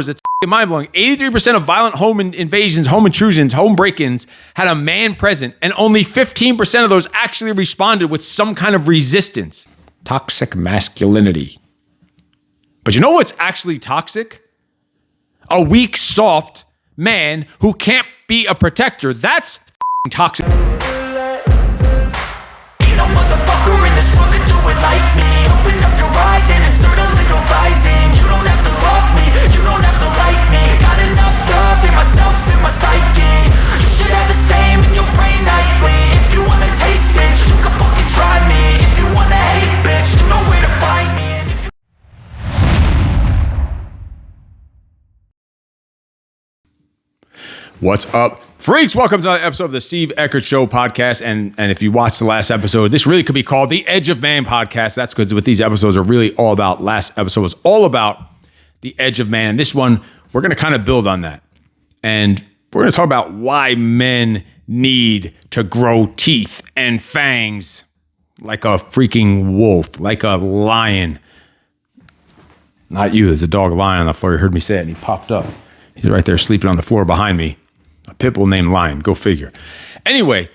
It's mind-blowing. 83% of violent home invasions, home intrusions, home break-ins had a man present, and only 15% of those actually responded with some kind of resistance. Toxic masculinity. But you know what's actually toxic? A weak, soft man who can't be a protector. That's toxic. Ain't no motherfucker in this world could do it like me. Open up your eyes and insert a little rising. You don't have to love me, you don't have to like me. Got enough love in myself, in my psyche. You should have the same in your brain nightly. If you wanna taste, bitch, you can fucking try me. If you wanna hate, bitch, you know where to find me. What's up, freaks? Welcome to another episode of the Steve Eckert Show podcast. And if you watched the last episode, this really could be called the Edge of Man podcast. That's because what these episodes are really all about. Last episode was all about the edge of man. This one, we're going to kind of build on that. And we're going to talk about why men need to grow teeth and fangs like a freaking wolf, like a lion. Not you, there's a dog lying on the floor. You heard me say it and he popped up. He's right there sleeping on the floor behind me. A pit bull named Lion. Go figure. Anyway,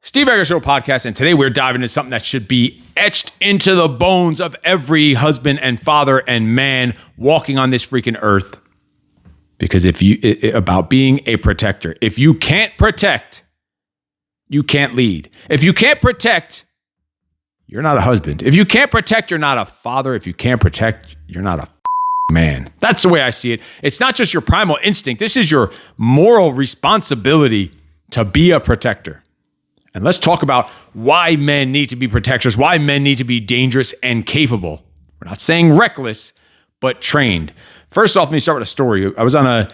Steve Eckert Show podcast, and today we're diving into something that should be etched into the bones of every husband and father and man walking on this freaking earth. Because about being a protector. If you can't protect, you can't lead. If you can't protect, you're not a husband. If you can't protect, you're not a father. If you can't protect, you're not a man. That's the way I see it. It's not just your primal instinct. This is your moral responsibility to be a protector. And let's talk about why men need to be protectors, why men need to be dangerous and capable. We're not saying reckless, but trained. First off, let me start with a story. I was on a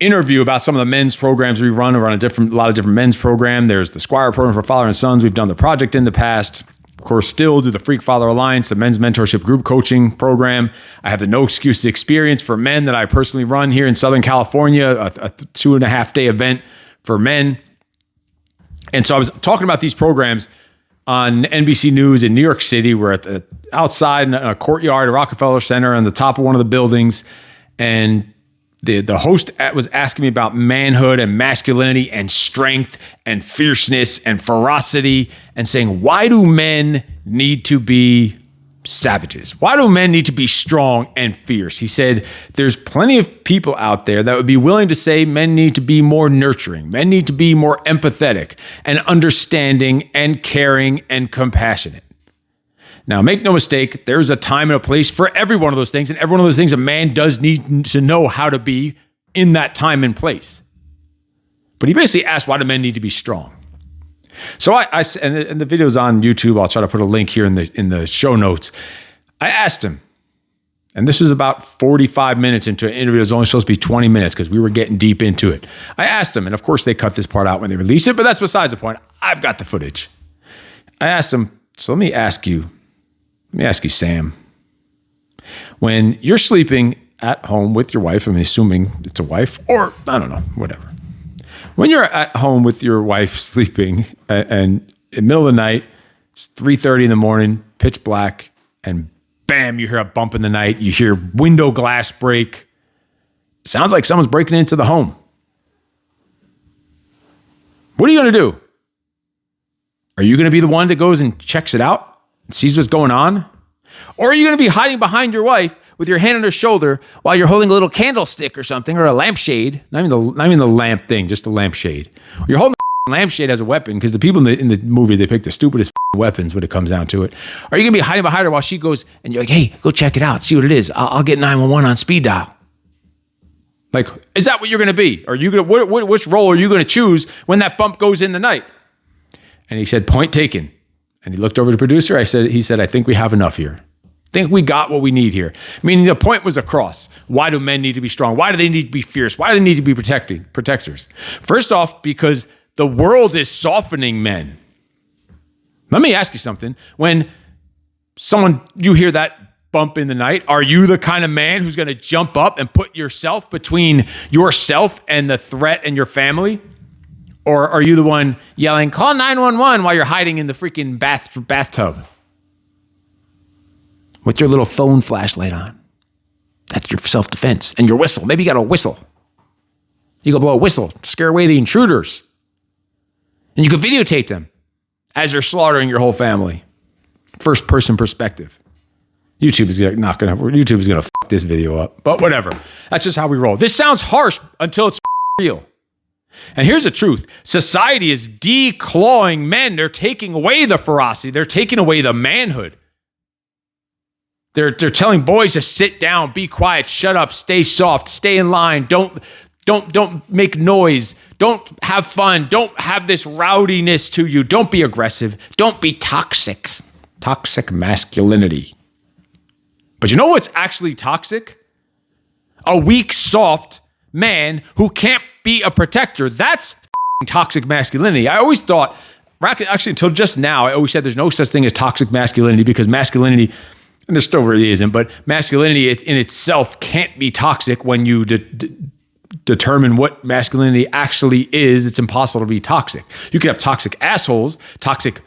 interview about some of the men's programs we run. We run a lot of different men's program. There's the Squire program for father and sons. We've done the project in the past. Of course, still do the Freak Father Alliance, the men's mentorship group coaching program. I have the No Excuses experience for men that I personally run here in Southern California, a 2.5-day event for men. And so I was talking about these programs on NBC News in New York City. We're outside in a courtyard at Rockefeller Center on the top of one of the buildings. And the host was asking me about manhood and masculinity and strength and fierceness and ferocity and saying, why do men need to be savages? Why do men need to be strong and fierce? He said, there's plenty of people out there that would be willing to say men need to be more nurturing. Men need to be more empathetic and understanding and caring and compassionate. Now, make no mistake, there's a time and a place for every one of those things, and every one of those things a man does need to know how to be in that time and place. But he basically asked, why do men need to be strong? So and the video's on YouTube. I'll try to put a link here in the show notes. I asked him, and this is about 45 minutes into an interview. It was only supposed to be 20 minutes because we were getting deep into it. I asked him, and of course they cut this part out when they release it, but that's besides the point. I've got the footage. I asked him, so let me ask you, Sam, when you're sleeping at home with your wife, I'm assuming it's a wife, or I don't know, whatever. When you're at home with your wife sleeping and in the middle of the night, it's 3:30 in the morning, pitch black, and bam, you hear a bump in the night, you hear window glass break. Sounds like someone's breaking into the home. What are you going to do? Are you going to be the one that goes and checks it out? Sees what's going on? Or are you going to be hiding behind your wife with your hand on her shoulder while you're holding a little candlestick or something, or a lampshade? Not even the lamp thing, just the lampshade. You're holding a lampshade as a weapon because the people in the movie, they pick the stupidest weapons when it comes down to it. Are you going to be hiding behind her while she goes and you're like, hey, go check it out, see what it is. I'll get 911 on speed dial. Like, is that what you're going to be? Are you going to, which role are you going to choose when that bump goes in the night? And he said, point taken. And he looked over to the producer. He said, I think we have enough here. I think we got what we need here. Meaning the point was across. Why do men need to be strong? Why do they need to be fierce? Why do they need to be protectors? First off, because the world is softening men. Let me ask you something. When you hear that bump in the night, are you the kind of man who's going to jump up and put yourself between yourself and the threat and your family? Or are you the one yelling, call 911 while you're hiding in the freaking bathtub with your little phone flashlight on? That's your self-defense. And your whistle. Maybe you got a whistle. You go blow a whistle to scare away the intruders. And you can videotape them as you're slaughtering your whole family. First person perspective. YouTube is gonna fuck this video up. But whatever. That's just how we roll. This sounds harsh until it's real. And here's the truth. Society is declawing men. They're taking away the ferocity. They're taking away the manhood. They're telling boys to sit down, be quiet, shut up, stay soft, stay in line, don't make noise, don't have fun, don't have this rowdiness to you, don't be aggressive, don't be toxic. Toxic masculinity. But you know what's actually toxic? A weak, soft man who can't be a protector. That's toxic masculinity. I always thought, actually until just now, I always said there's no such thing as toxic masculinity because masculinity, and there still really isn't, but masculinity in itself can't be toxic when you determine what masculinity actually is. It's impossible to be toxic. You can have toxic assholes, toxic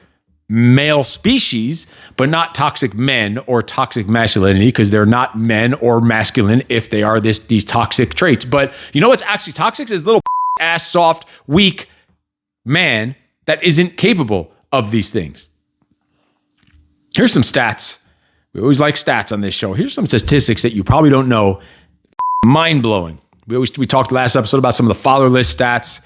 male species, but not toxic men or toxic masculinity because they're not men or masculine if they are these toxic traits. But you know what's actually toxic is little ass, soft, weak man that isn't capable of these things. Here's some stats. We always like stats on this show. Here's some statistics that you probably don't know. Mind-blowing. We talked last episode about some of the fatherless stats.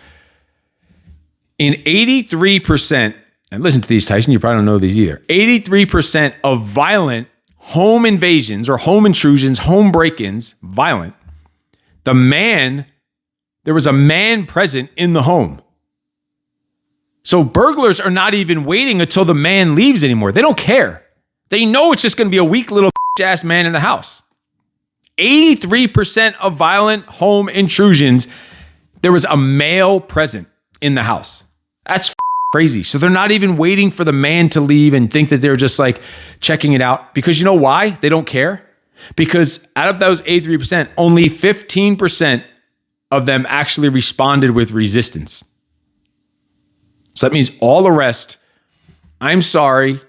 In 83%, and listen to these, Tyson, you probably don't know these either. 83% of violent home invasions or home intrusions, home break-ins, violent, there was a man present in the home. So burglars are not even waiting until the man leaves anymore. They don't care. They know it's just going to be a weak little ass man in the house. 83% of violent home intrusions, there was a male present in the house. That's crazy. So they're not even waiting for the man to leave and think that they're just like checking it out. Because you know why? They don't care. Because out of those 83%, only 15% of them actually responded with resistance. So that means all the rest, I'm sorry,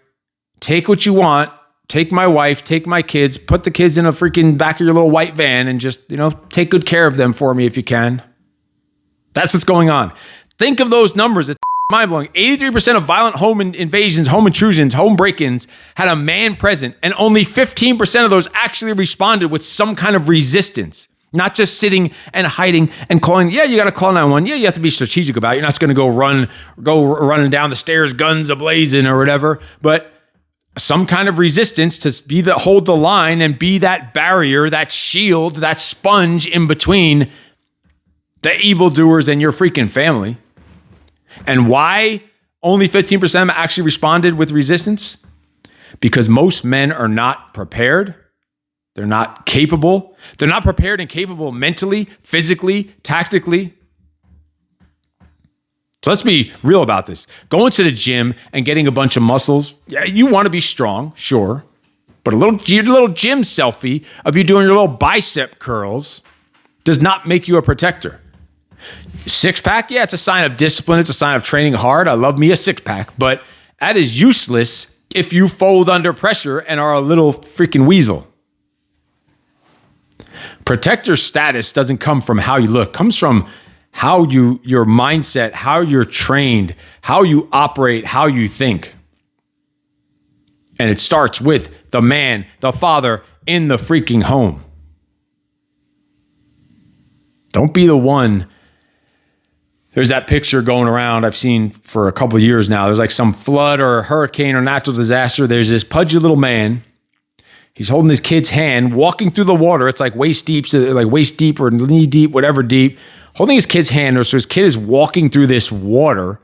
take what you want, take my wife, take my kids, put the kids in a freaking back of your little white van and just, take good care of them for me if you can. That's what's going on. Think of those numbers. It's mind-blowing. 83% of violent home invasions, home intrusions, home break-ins had a man present, and only 15% of those actually responded with some kind of resistance. Not just sitting and hiding and calling. Yeah, you got to call 911. Yeah, you have to be strategic about it. You're not just going to go running down the stairs, guns ablazing or whatever, but some kind of resistance to hold the line and be that barrier, that shield, that sponge in between the evildoers and your freaking family. And why only 15% of them actually responded with resistance? Because most men are not prepared. They're not capable. They're not prepared and capable mentally, physically, tactically. So let's be real about this. Going to the gym and getting a bunch of muscles, yeah, you want to be strong, sure. But your little gym selfie of you doing your little bicep curls does not make you a protector. Six-pack, yeah, it's a sign of discipline. It's a sign of training hard. I love me a six-pack. But that is useless if you fold under pressure and are a little freaking weasel. Protector status doesn't come from how you look. It comes from how your mindset, how you're trained, how you operate, how you think. And it starts with the man, the father in the freaking home. Don't be the one. There's that picture going around I've seen for a couple of years now. There's like some flood or a hurricane or natural disaster. There's this pudgy little man. He's holding his kid's hand, walking through the water. It's like waist deep or knee deep, whatever deep. Holding his kid's hand. So his kid is walking through this water.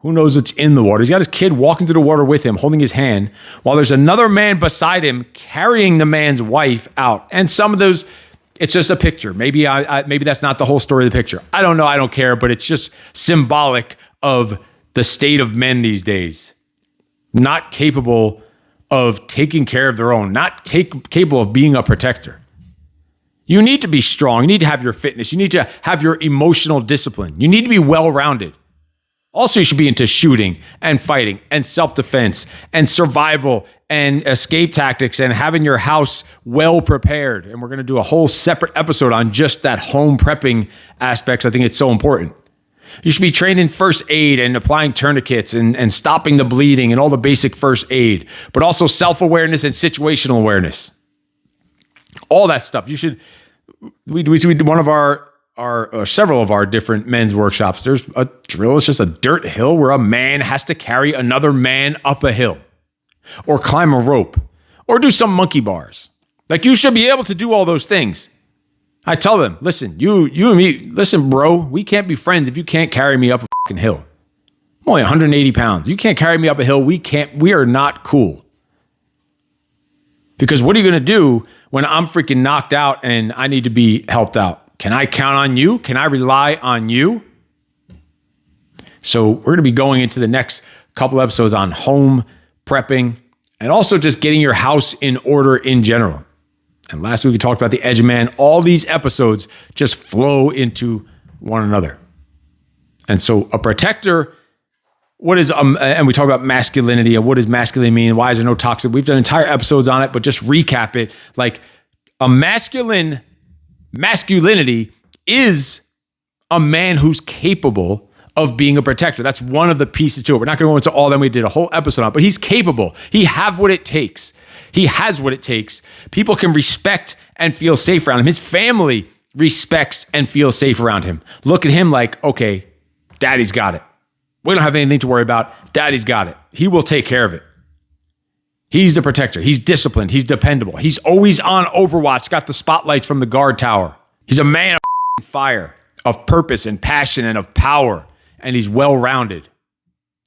Who knows what's in the water? He's got his kid walking through the water with him, holding his hand, while there's another man beside him carrying the man's wife out. And some of those, it's just a picture. Maybe maybe that's not the whole story of the picture. I don't know. I don't care. But it's just symbolic of the state of men these days. Not capable of taking care of their own. Not capable of being a protector. You need to be strong. You need to have your fitness. You need to have your emotional discipline. You need to be well-rounded. Also, you should be into shooting and fighting and self-defense and survival and escape tactics and having your house well prepared. And we're going to do a whole separate episode on just that home prepping aspects. I think it's so important. You should be trained in first aid and applying tourniquets and stopping the bleeding and all the basic first aid, but also self-awareness and situational awareness. All that stuff. You should, we did one of our several of our different men's workshops. There's a drill. It's just a dirt hill where a man has to carry another man up a hill or climb a rope or do some monkey bars. Like, you should be able to do all those things. I tell them, listen, you and me, listen, bro, we can't be friends if you can't carry me up a fucking hill. I'm only 180 pounds. You can't carry me up a hill. We are not cool. Because what are you going to do when I'm freaking knocked out and I need to be helped out? Can I count on you? Can I rely on you? So we're going to be going into the next couple episodes on home prepping and also just getting your house in order in general. And last week we talked about the edge of man. All these episodes just flow into one another. And so a protector, what is, and we talk about masculinity and what does masculinity mean? Why is there no toxic? We've done entire episodes on it, but just recap it. Like, a masculinity is a man who's capable of being a protector. That's one of the pieces to it. We're not going to go into all of them. We did a whole episode on it, but he's capable. He has what it takes. He has what it takes. People can respect and feel safe around him. His family respects and feels safe around him. Look at him like, okay, daddy's got it. We don't have anything to worry about. Daddy's got it. He will take care of it. He's the protector. He's disciplined. He's dependable. He's always on Overwatch, got the spotlights from the guard tower. He's a man of fire, of purpose and passion and of power. And he's well-rounded,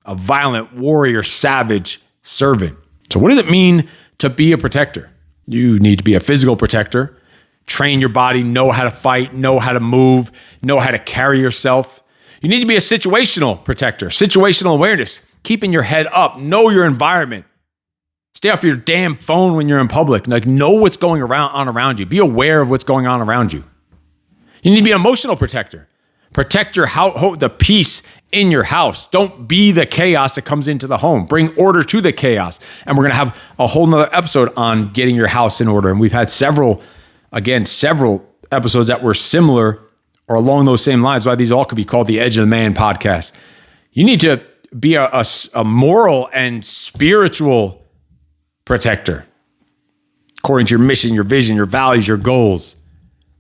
a violent warrior, savage servant. So what does it mean to be a protector? You need to be a physical protector, train your body, know how to fight, know how to move, know how to carry yourself. You need to be a situational protector, situational awareness, keeping your head up, know your environment. Stay off your damn phone when you're in public. Like, know what's going on around you. Be aware of what's going on around you. You need to be an emotional protector. Protect your the peace in your house. Don't be the chaos that comes into the home. Bring order to the chaos. And we're going to have a whole nother episode on getting your house in order. And we've had several episodes that were similar or along those same lines. Why these all could be called the Edge of the Man podcast. You need to be a moral and spiritual protector according to your mission, your vision, your values, your goals.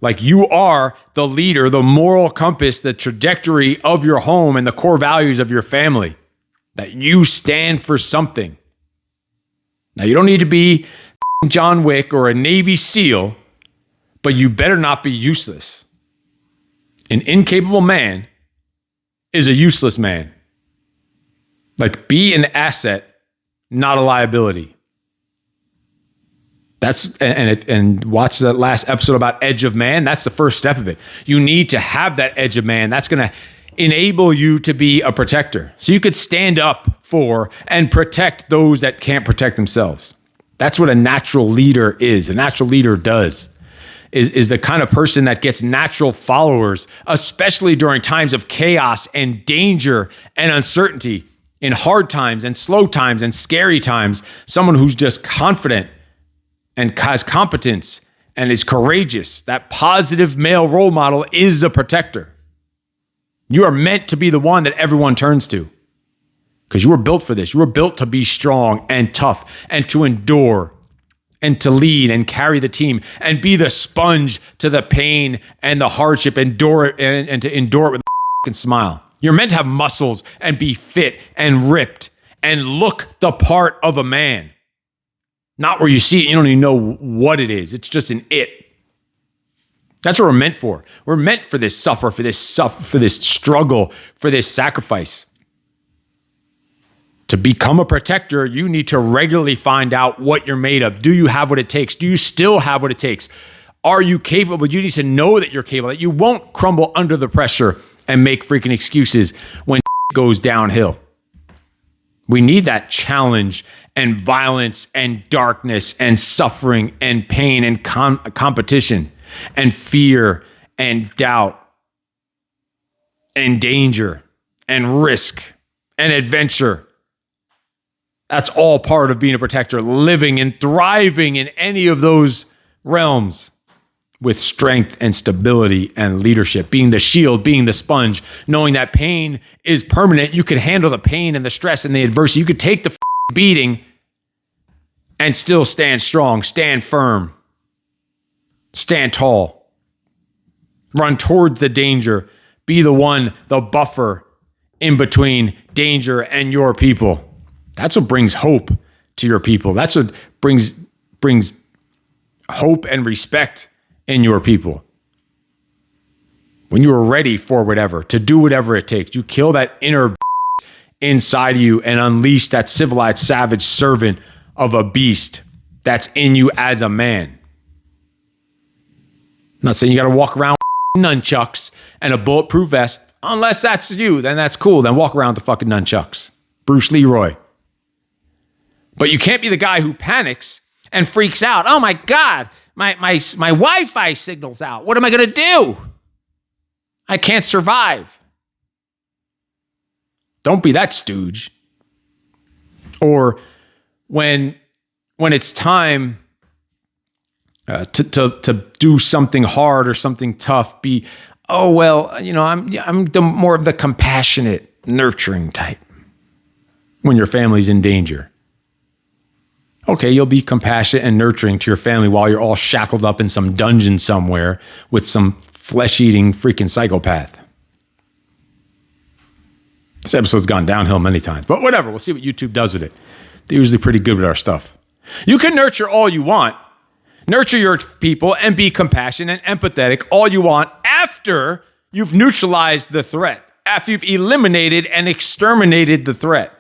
Like, you are the leader, the moral compass, the trajectory of your home and the core values of your family. That you stand for something. Now, you don't need to be John Wick or a Navy SEAL, but you better not be useless. An incapable man is a useless man. Like, be an asset, not a liability. And watch that last episode about edge of man. That's the first step of it. You need to have that edge of man. That's going to enable you to be a protector. So you could stand up for and protect those that can't protect themselves. That's what a natural leader is. A natural leader is the kind of person that gets natural followers, especially during times of chaos and danger and uncertainty, in hard times and slow times and scary times. Someone who's just confident and has competence and is courageous. That positive male role model is the protector. You are meant to be the one that everyone turns to because you were built for this. You were built to be strong and tough and to endure and to lead and carry the team and be the sponge to the pain and the hardship, endure it and to endure it with a smile. You're meant to have muscles and be fit and ripped and look the part of a man. Not where you see it, you don't even know what it is. It's just an it. That's what we're meant for. We're meant for this suffer, for this struggle, for this sacrifice. To become a protector, you need to regularly find out what you're made of. Do you have what it takes? Do you still have what it takes? Are you capable? You need to know that you're capable, that you won't crumble under the pressure and make freaking excuses when goes downhill. We need that challenge and violence and darkness and suffering and pain and competition and fear and doubt and danger and risk and adventure. That's all part of being a protector, living and thriving in any of those realms with strength and stability and leadership, being the shield, being the sponge, knowing that pain is permanent. You can handle the pain and the stress and the adversity. You could take the beating and still stand strong, stand firm, stand tall, run towards the danger, be the one, the buffer in between danger and your people. That's what brings hope to your people. That's what brings hope and respect in your people. When you are ready for whatever, to do whatever it takes, you kill that inner inside of you and unleash that civilized, savage servant of a beast that's in you as a man. I'm not saying you got to walk around with nunchucks and a bulletproof vest. Unless that's you, then that's cool. Then walk around with the fucking nunchucks. Bruce Leroy. But you can't be the guy who panics and freaks out. Oh my God, my Wi-Fi signal's out. What am I going to do? I can't survive. Don't be that stooge. Or when it's time to do something hard or something tough, be, oh well, I'm the more of the compassionate, nurturing type. When your family's in danger. Okay, you'll be compassionate and nurturing to your family while you're all shackled up in some dungeon somewhere with some flesh-eating freaking psychopath. This episode's gone downhill many times, but whatever. We'll see what YouTube does with it. They're usually pretty good with our stuff. You can nurture all you want. Nurture your people and be compassionate and empathetic all you want after you've neutralized the threat, after you've eliminated and exterminated the threat.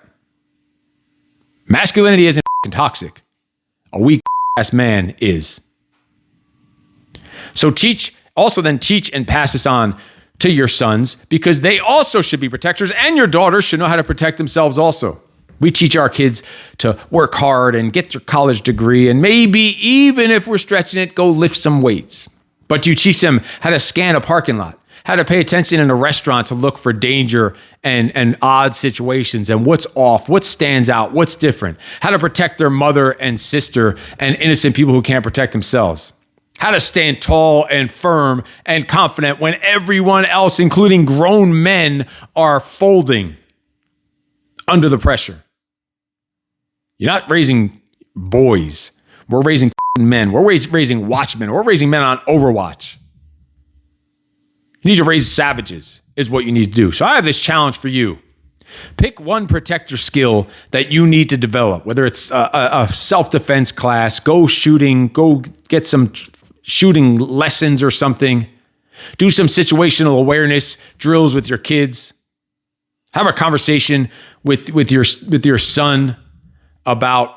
Masculinity isn't toxic. A weak ass man is. So teach and pass this on to your sons because they also should be protectors and your daughters should know how to protect themselves also. We teach our kids to work hard and get their college degree and maybe even if we're stretching it, go lift some weights. But you teach them how to scan a parking lot, how to pay attention in a restaurant to look for danger and odd situations and what's off, what stands out, what's different, how to protect their mother and sister and innocent people who can't protect themselves, how to stand tall and firm and confident when everyone else, including grown men, are folding under the pressure. You're not raising boys. We're raising men. We're raising watchmen. We're raising men on Overwatch. You need to raise savages is what you need to do. So I have this challenge for you. Pick one protector skill that you need to develop, whether it's a self-defense class, go shooting, go get some shooting lessons or something. Do some situational awareness drills with your kids. Have a conversation with your son about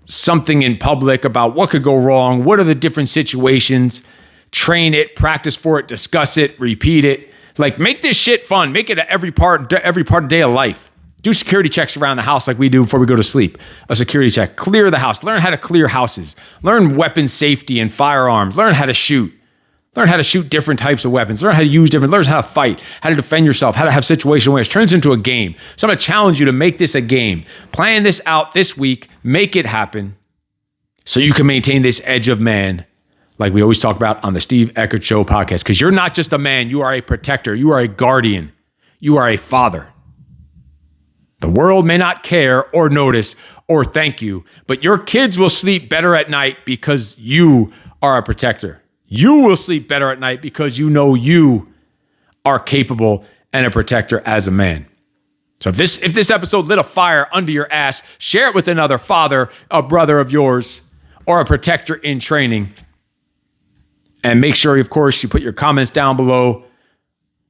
something in public, about what could go wrong, what are the different situations. Train it, practice for it, discuss it, repeat it. Like, make this shit fun. Make it every part of day of life. Do security checks around the house like we do before we go to sleep. A security check. Clear the house. Learn how to clear houses. Learn weapons safety and firearms. Learn how to shoot. Learn how to shoot different types of weapons. Learn how to use different. Learn how to fight. How to defend yourself. How to have situational awareness. Turns into a game. So I'm going to challenge you to make this a game. Plan this out this week. Make it happen so you can maintain this edge of man like we always talk about on the Steve Eckert Show podcast, because you're not just a man, you are a protector, you are a guardian, you are a father. The world may not care or notice or thank you, but your kids will sleep better at night because you are a protector. You will sleep better at night because you know you are capable and a protector as a man. So if this episode lit a fire under your ass, share it with another father, a brother of yours, or a protector in training. And make sure, of course, you put your comments down below.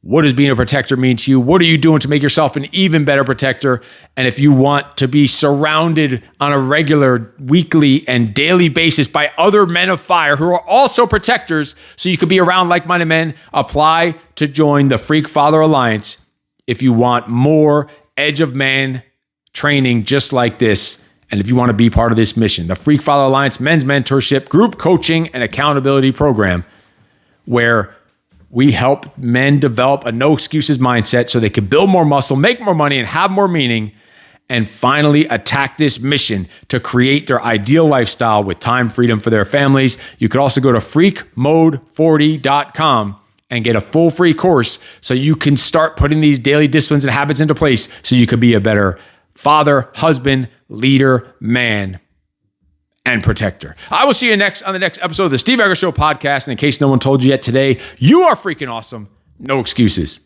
What does being a protector mean to you? What are you doing to make yourself an even better protector? And if you want to be surrounded on a regular, weekly, and daily basis by other men of fire who are also protectors, so you could be around like-minded men, apply to join the Freak Father Alliance if you want more Edge of Man training just like this. And if you want to be part of this mission, the Freak Father Alliance Men's Mentorship Group Coaching and Accountability Program, where we help men develop a no excuses mindset so they can build more muscle, make more money, and have more meaning, and finally attack this mission to create their ideal lifestyle with time freedom for their families. You could also go to freakmode40.com and get a full free course so you can start putting these daily disciplines and habits into place so you can be a better father, husband, leader, man, and protector. I will see you on the next episode of the Steve Eckert Show podcast. And in case no one told you yet today, you are freaking awesome. No excuses.